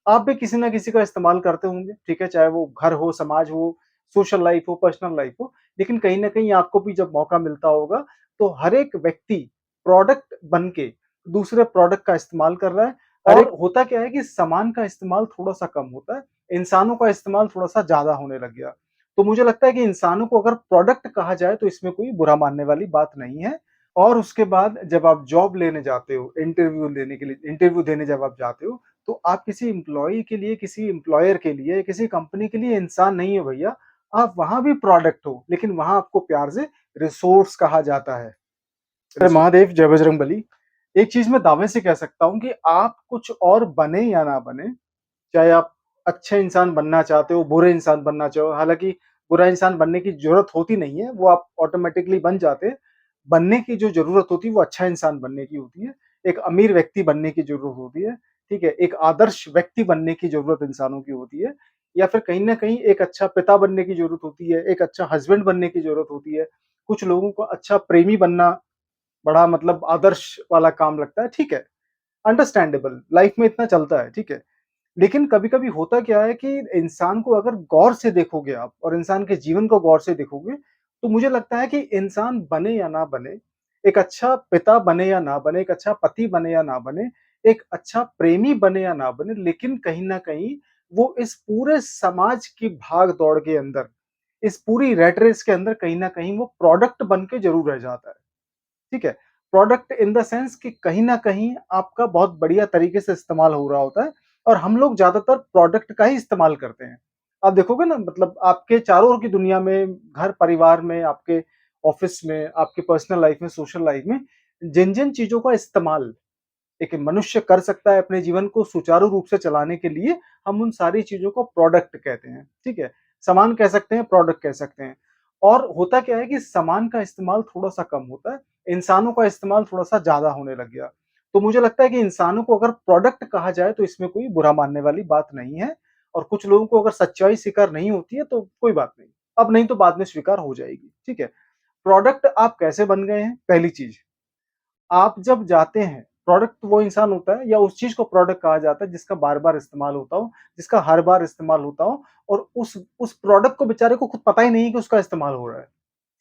आप भी किसी ना किसी का इस्तेमाल करते होंगे, ठीक है? चाहे वो घर हो, समाज हो, सोशल लाइफ़ हो, पर्सनल लाइफ़ हो। लेकिन कहीं न कहीं आपको भी जब मौका मिलता होगा, तो हर एक व्यक्ति प्रोडक्ट बन के दूसरे प्रोडक्ट का इस्तेमाल कर रहा है हर और एक होता क्या है कि सामान का इस्तेमाल थोड़ा-सा कम होता है, इंसानों का इस्तेमाल थोड़ा-सा ज़्यादा होने लग गया। तो मुझे लगता है कि इंसानों को अगर प्रोडक्ट कहा जाए, तो इसमें कोई बुरा मानने वाली बात नहीं है। और उसके बाद जब आप जॉब लेने जाते हो, इंटरव्यू देने जब आप जाते हो, तो आप किसी एम्प्लॉयी के लिए, किसी एम्प्लॉयर के लिए, किसी कंपनी के लिए इंसान नहीं हो भैया, आप वहाँ भी प्रोडक्ट हो, लेकिन वहाँ आपको प्यार से रिसोर्स कहा जाता है। अरे महादेव, जय बजरंगबली। एक चीज़ मैं दावे से कह सकता हूँ कि आप कुछ और बने या ना बने, चाहे आप अच्छे इंसान बनना चाहते हो, बुरे इंसान बनना चाहो, हालाँकि बुरा इंसान बनने की ज़रूरत होती नहीं है, वो आप ऑटोमैटिकली बन जाते हैं। बनने की जो ज़रूरत होती है, वो अच्छा इंसान बनने की होती है। एक अमीर व्यक्ति बनने की ज़रूरत होती है, ठीक है? एक आदर्श व्यक्ति बनने की ज़रूरत इंसानों की होती है या फिर कहीं न कहीं एक अच्छा पिता बनने की ज़रूरत होती है, एक अच्छा हस्बैंड बनने की ज़रूरत होती है। कुछ लोगों को अच्छा प्रेमी बनना बड़ा मतलब आदर्श वाला काम लगता है, ठीक है, अंडरस्टैंडेबल, लाइफ़ में इतना चलता है, ठीक है। लेकिन कभी-कभी होता क्या है कि इंसान को अगर गौर से देखोगे आप और इंसान के जीवन को गौर से देखोगे, तो मुझे लगता है कि इंसान बने या ना बने, एक अच्छा पिता बने या ना बने, एक अच्छा पति बने या ना बने, एक अच्छा प्रेमी बने या ना बने, लेकिन कहीं न कहीं वो इस पूरे समाज की भाग-दौड़ के अंदर, इस पूरी रैट रेस के अंदर कहीं न कहीं वो प्रोडक्ट बन के ज़रूर रह जाता है। ठीक है? प्रोडक्ट इन द सेंस कि कहीं न कहीं आपका बहुत बढ़िया तरीके से इस्तेमाल हो रहा होता है और हम लोग ज़्यादातर प्रोडक्ट का ही इस्तेमाल करते हैं। आप देखोगे ना मतलब आपके चारों ओर की दुनिया में, घर परिवार में, आपके ऑफ़िस में, आपकी पर्सनल लाइफ़ में, सोशल लाइफ़ में, जिन-जिन चीज़ों का इस्तेमाल एक मनुष्य कर सकता है अपने जीवन को सुचारू रूप से चलाने के लिए, हम उन सारी चीज़ों को प्रोडक्ट कहते हैं, ठीक है? सामान कह सकते हैं, प्रोडक्ट कह सकते हैं। और होता क्या है कि सामान का इस्तेमाल थोड़ा-सा कम होता है, इंसानों का इस्तेमाल थोड़ा-सा ज़्यादा होने लग गया। तो मुझे लगता है कि इंसानों को अगर प्रोडक्ट कहा जाए, तो इसमें कोई बुरा मानने वाली बात नहीं है और कुछ लोगों को अगर सच्चाई स्वीकार नहीं होती है, तो कोई बात नहीं। अब नहीं तो बाद में स्वीकार हो जाएगी, ठीक है? प्रोडक्ट आप कैसे बन गए हैं? पहली चीज़, आप जब जाते हैं, प्रोडक्ट वो इंसान होता है या उस चीज़ को प्रोडक्ट कहा जाता है जिसका बार-बार इस्तेमाल होता हो, जिसका हर बार इस्तेमाल होता हो और उस प्रोडक्ट को बेचारे को खुद पता ही नहीं है कि उसका इस्तेमाल हो रहा है,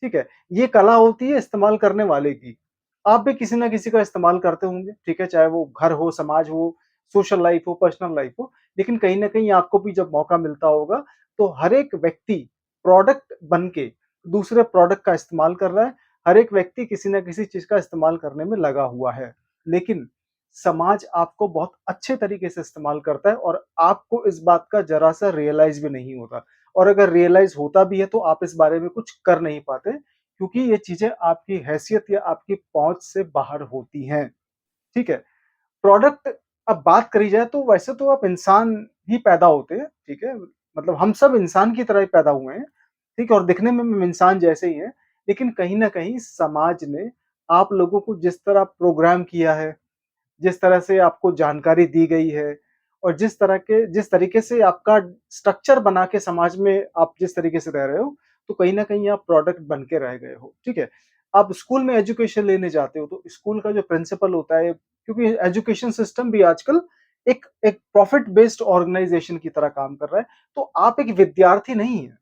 ठीक है? ये कला होती है इस्तेमाल करने वाले की। आप भी किसी न किसी का इस्तेमाल करते होंगे, ठीक है? चाहे वो घर हो, समाज हो, सोशल लाइफ़ हो, पर्सनल लाइफ़ हो, लेकिन कहीं न कहीं आपको भी जब मौका मिलता होगा, तो हर एक व्यक्ति प्रोडक्ट बन के दूसरे प्रोडक्ट का इस्तेमाल कर रहा है। हर एक व्यक्ति किसी न किसी चीज़ का इस्तेमाल करने में लगा हुआ है। लेकिन समाज आपको बहुत अच्छे तरीके से इस्तेमाल करता है और आपको इस बात का ज़रा-सा रियलाइज़ भी नहीं होता और अगर रियलाइज़ होता भी है तो आप इस बारे में कुछ कर नहीं पाते क्योंकि ये चीज़ें आपकी हैसियत या आपकी पहुँच से बाहर होती हैं। ठीक है? प्रोडक्ट अब बात करी जाए तो वैसे तो आप इंसान ही पैदा होते हैं, ठीक है? मतलब हम सब इंसान की तरह ही पैदा हुए हैं, ठीक है? और दिखने में हम इंसान जैसे ही हैं, लेकिन कहीं न कहीं समाज ने आप लोगों को जिस तरह प्रोग्राम किया है, जिस तरह से आपको जानकारी दी गई है और जिस तरीके से आपका स्ट्रक्चर बना के समाज में आप जिस तरीके से रह रहे हो, तो कहीं न कहीं आप प्रोडक्ट बन के रह गए हो, ठीक है? आप स्कूल में एजुकेशन लेने जाते हो, तो स्कूल का जो प्रिंसिपल होता है क्योंकि एजुकेशन सिस्टम भी आजकल एक एक प्रॉफिट बेस्ड ऑर्गनाइज़ेशन की तरह काम कर रहा है, तो आप एक विद्यार्थी नहीं हैं।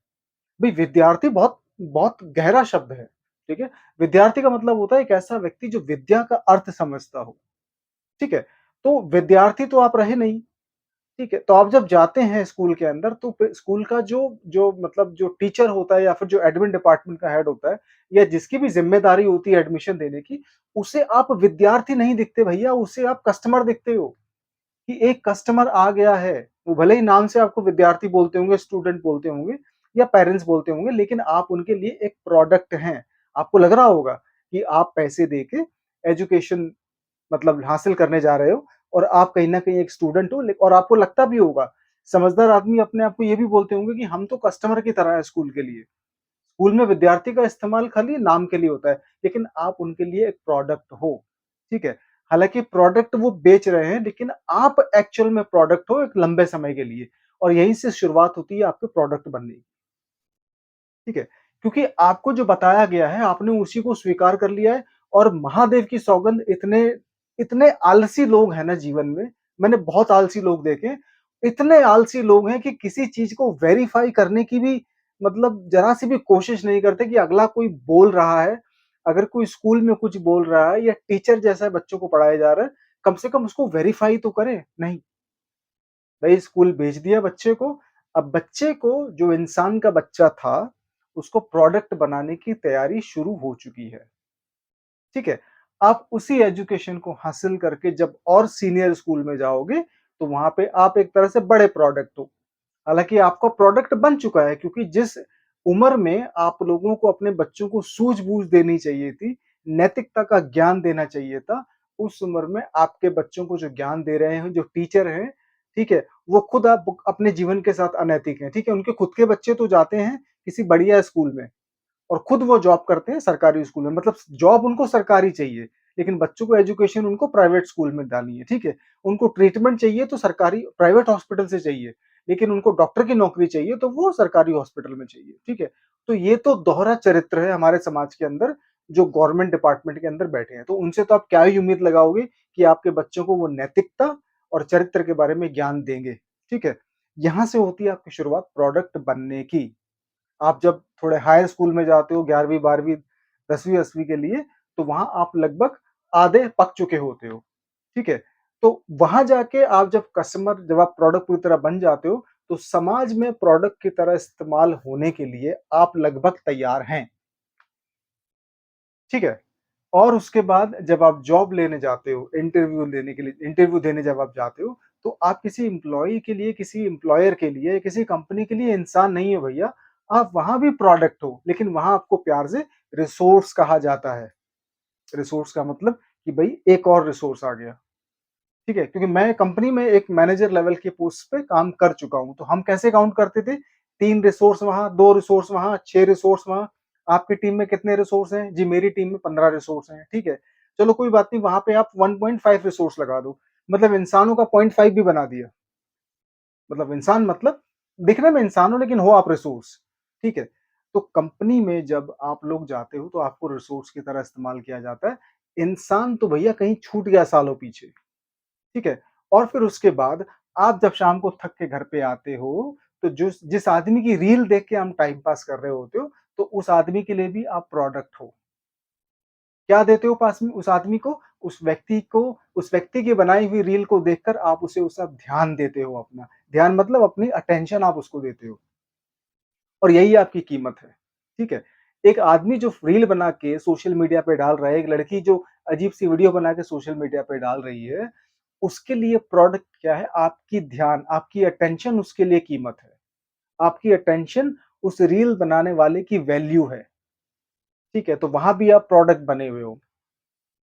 भई विद्यार्थी बहुत बहुत गहरा शब्द है, ठीक है? विद्यार्थी का मतलब होता है एक ऐसा व्यक्ति जो विद्या का अर्थ समझता हो। ठीक है? तो विद्यार्थी तो आप रहे नहीं, ठीक है? तो आप जब जाते हैं स्कूल के अंदर तो फिर स्कूल का जो जो मतलब जो टीचर होता है या फिर जो एडमिन डिपार्टमेंट का हेड होता है या जिसकी भी ज़िम्मेदारी होती है एडमिशन देने की, उसे आप विद्यार्थी नहीं दिखते भैया, उसे आप कस्टमर दिखते हो, कि एक कस्टमर आ गया है। वो भले ही नाम से आपको विद्यार्थी बोलते होंगे, स्टूडेंट बोलते होंगे या पेरेंट्स बोलते होंगे, लेकिन आप उनके लिए एक प्रोडक्ट हैं। आपको लग रहा होगा कि आप पैसे दे के एजुकेशन मतलब हासिल करने जा रहे हो और आप कहीं न कहीं एक स्टूडेंट हो और आपको लगता भी होगा, समझदार आदमी अपने आप को ये भी बोलते होंगे कि हम तो कस्टमर की तरह हैं स्कूल के लिए। स्कूल में विद्यार्थी का इस्तेमाल खाली नाम के लिए होता है, लेकिन आप उनके लिए एक प्रोडक्ट हो, ठीक है? हालाँकि प्रोडक्ट वो बेच रहे हैं, लेकिन आप एक्चुअल में प्रोडक्ट हो एक लंबे समय के लिए और यहीं से शुरुआत होती है आपके प्रोडक्ट बनने की, ठीक है? क्योंकि आपको जो बताया गया है, आपने उसी को स्वीकार कर लिया है और महादेव की सौगंध इतने इतने आलसी लोग हैं ना जीवन में, मैंने बहुत आलसी लोग देखे हैं, इतने आलसी लोग हैं कि किसी चीज़ को वेरीफ़ाई करने की भी मतलब ज़रा-सी भी कोशिश नहीं करते कि अगला कोई बोल रहा है, अगर कोई स्कूल में कुछ बोल रहा है या टीचर जैसा बच्चों को पढ़ाया जा रहा है, कम से कम उसको वेरीफ़ाई तो करें। नहीं, भई स्कूल भेज दिया बच्चे को, अब बच्चे को जो इंसान का बच्चा था, उसको प्रोडक्ट बनाने की तैयारी शुरू हो चुकी है। ठीक है? आप उसी एजुकेशन को हासिल करके जब और सीनियर स्कूल में जाओगे, तो वहाँ पे आप एक तरह से बड़े प्रोडक्ट हो। हालाँकि आपका प्रोडक्ट बन चुका है क्योंकि जिस उम्र में आप लोगों को अपने बच्चों को सूझ-बूझ देनी चाहिए थी, नैतिकता का ज्ञान देना चाहिए था, उस उम्र में आपके बच्चों को जो ज्ञान दे रहे हैं, जो टीचर हैं, ठीक है? वो खुद आप अपने जीवन के साथ अनैतिक हैं, ठीक है? उनके खुद के बच्चे तो जाते हैं किसी बढ़िया स्कूल में, और खुद वो जॉब करते हैं सरकारी स्कूल में, मतलब जॉब उनको सरकारी चाहिए, लेकिन बच्चों को एजुकेशन उनको प्राइवेट स्कूल में डालनी है, ठीक है? उनको ट्रीटमेंट चाहिए तो सरकारी प्राइवेट हॉस्पिटल से चाहिए, लेकिन उनको डॉक्टर की नौकरी चाहिए तो वो सरकारी हॉस्पिटल में चाहिए, ठीक है? तो ये तो दोहरा चरित्र है हमारे समाज के अंदर, जो गवर्नमेंट डिपार्टमेंट के अंदर बैठे हैं, तो उनसे तो आप क्या ही उम्मीद लगाओगे कि आपके बच्चों को वो नैतिकता और चरित्र के बारे में ज्ञान देंगे, ठीक है? यहाँ से होती है आपकी शुरुआत प्रोडक्ट बनने की। आप जब थोड़े हायर स्कूल में जाते हो 11वीं 12वीं 10वीं 8वीं के लिए, तो वहाँ आप लगभग आधे पक चुके होते हो, ठीक है? तो वहाँ जाके आप जब आप प्रोडक्ट पूरी तरह बन जाते हो, तो समाज में प्रोडक्ट की तरह इस्तेमाल होने के लिए आप लगभग तैयार हैं, ठीक है? और उसके बाद जब आप जॉब लेने जाते हो, इंटरव्यू देने जब आप जाते हो, तो आप किसी एम्प्लॉयी के लिए, किसी एम्प्लॉयर के लिए, किसी कंपनी के लिए इंसान नहीं हो भैया, आप वहाँ भी प्रोडक्ट हो, लेकिन वहाँ आपको प्यार से रिसोर्स कहा जाता है। रिसोर्स का मतलब कि भई एक और रिसोर्स आ गया, ठीक है? क्योंकि मैं कंपनी में एक मैनेजर लेवल की पोस्ट पे काम कर चुका हूँ, तो हम कैसे काउंट करते थे? 3 रिसोर्स वहाँ, 2 रिसोर्स वहाँ, 6 रिसोर्स वहाँ। आपकी टीम में कितने रिसोर्स हैं? जी, मेरी टीम में 15 रिसोर्स हैं, ठीक है? चलो कोई बात नहीं, वहाँ पे आप 1.5 रिसोर्स लगा दो, मतलब इंसानों का 0.5 भी बना दिया। मतलब इंसान मतलब दिखने में इंसान हो लेकिन हो आप रिसोर्स, ठीक है? तो कंपनी में जब आप लोग जाते हो तो आपको रिसोर्स की तरह इस्तेमाल किया जाता है। इंसान तो भैया कहीं छूट गया सालों पीछे, ठीक है? और फिर उसके बाद आप जब शाम को थक के घर पे आते हो, तो जिस आदमी की रील देख के हम टाइम पास कर रहे होते हो, तो उस आदमी के लिए भी आप प्रोडक्ट हो। क्या देते हो पास में उस आदमी को? उस व्यक्ति की बनाई हुई रील को देखकर आप उसे ध्यान देते हो अपना। ध्यान मतलब अपनी अटेंशन आप उसको देते हो और यही आपकी कीमत है, ठीक है? एक आदमी जो रील बना के सोशल मीडिया पे डाल रहा है, एक लड़की जो अजीब-सी वीडियो बना के सोशल मीडिया पे डाल रही है, उसके लिए प्रोडक्ट क्या है? आपकी ध्यान, आपकी अटेंशन उसके लिए कीमत है। आपकी अटेंशन उस रील बनाने वाले की वैल्यू है, ठीक है? तो वहाँ भी आप प्रोडक्ट बने हुए हो।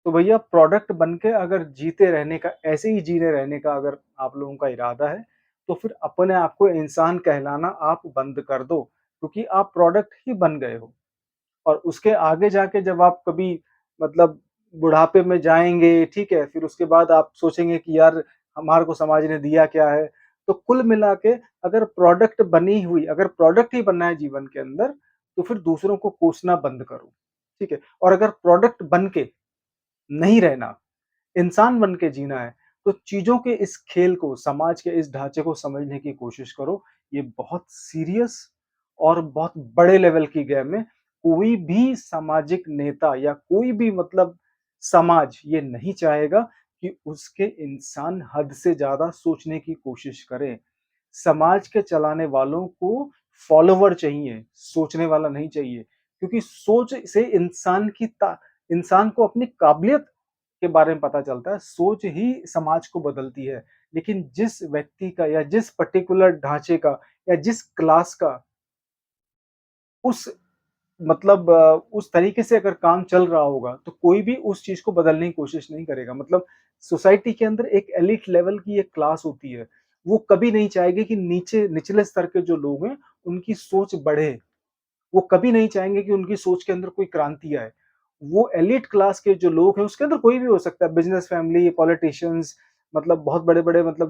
तो भैया प्रोडक्ट बन के अगर जीते रहने का, ऐसे ही जीने रहने का अगर आप लोगों का इरादा है, तो फिर अपने आप को इंसान कहलाना आप बंद कर दो, क्योंकि आप प्रोडक्ट ही बन गए हो। और उसके आगे जाके जब आप कभी मतलब बुढ़ापे में जाएँगे, ठीक है? फिर उसके बाद आप सोचेंगे कि यार हमारे को समाज ने दिया क्या है? तो कुल मिला के अगर प्रोडक्ट ही बनना है जीवन के अंदर, तो फिर दूसरों को कोसना बंद करो, ठीक है? और अगर प्रोडक्ट बन के नहीं रहना, इंसान बन के जीना है, तो चीज़ों के इस खेल को, समाज के इस ढाँचे को समझने की कोशिश करो। ये बहुत सीरियस और बहुत बड़े लेवल की गेम है। कोई भी सामाजिक नेता या कोई भी मतलब समाज ये नहीं चाहेगा कि उसके इंसान हद से ज़्यादा सोचने की कोशिश करें। समाज के चलाने वालों को फॉलोवर चाहिए, सोचने वाला नहीं चाहिए। क्योंकि सोच से इंसान को अपनी काबिलियत के बारे में पता चलता है, सोच ही समाज को बदलती है। लेकिन जिस व्यक्ति का या जिस पर्टिकुलर ढाँचे का या जिस क्लास का उस उस तरीके से अगर काम चल रहा होगा, तो कोई भी उस चीज़ को बदलने की कोशिश नहीं करेगा। मतलब सोसाइटी के अंदर एक एलीट लेवल की एक क्लास होती है, वो कभी नहीं चाहेगी कि निचले स्तर के जो लोग हैं, उनकी सोच बढ़े। वो कभी नहीं चाहेंगे कि उनकी सोच के अंदर कोई क्रांति आए। वो एलीट क्लास के जो लोग हैं, उसके अंदर कोई भी हो सकता है, बिज़नेस फैमिली, पॉलिटिशियंस, मतलब बहुत बड़े-बड़े मतलब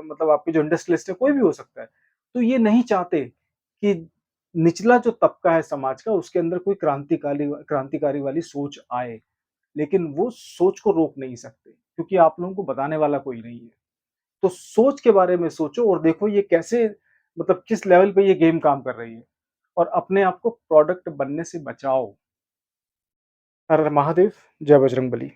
मतलब आपके जो इंडस्ट्रियलिस्ट हैं, कोई भी हो सकता है। तो ये नहीं चाहते कि निचला जो तबका है समाज का, उसके अंदर कोई क्रांतिकारी वाली सोच आए। लेकिन वो सोच को रोक नहीं सकते, क्योंकि आप लोगों को बताने वाला कोई नहीं है। तो सोच के बारे में सोचो और देखो ये कैसे मतलब किस लेवल पे ये गेम काम कर रही है और अपने आप को प्रोडक्ट बनने से बचाओ। हर हर महादेव, जय बजरंगबली।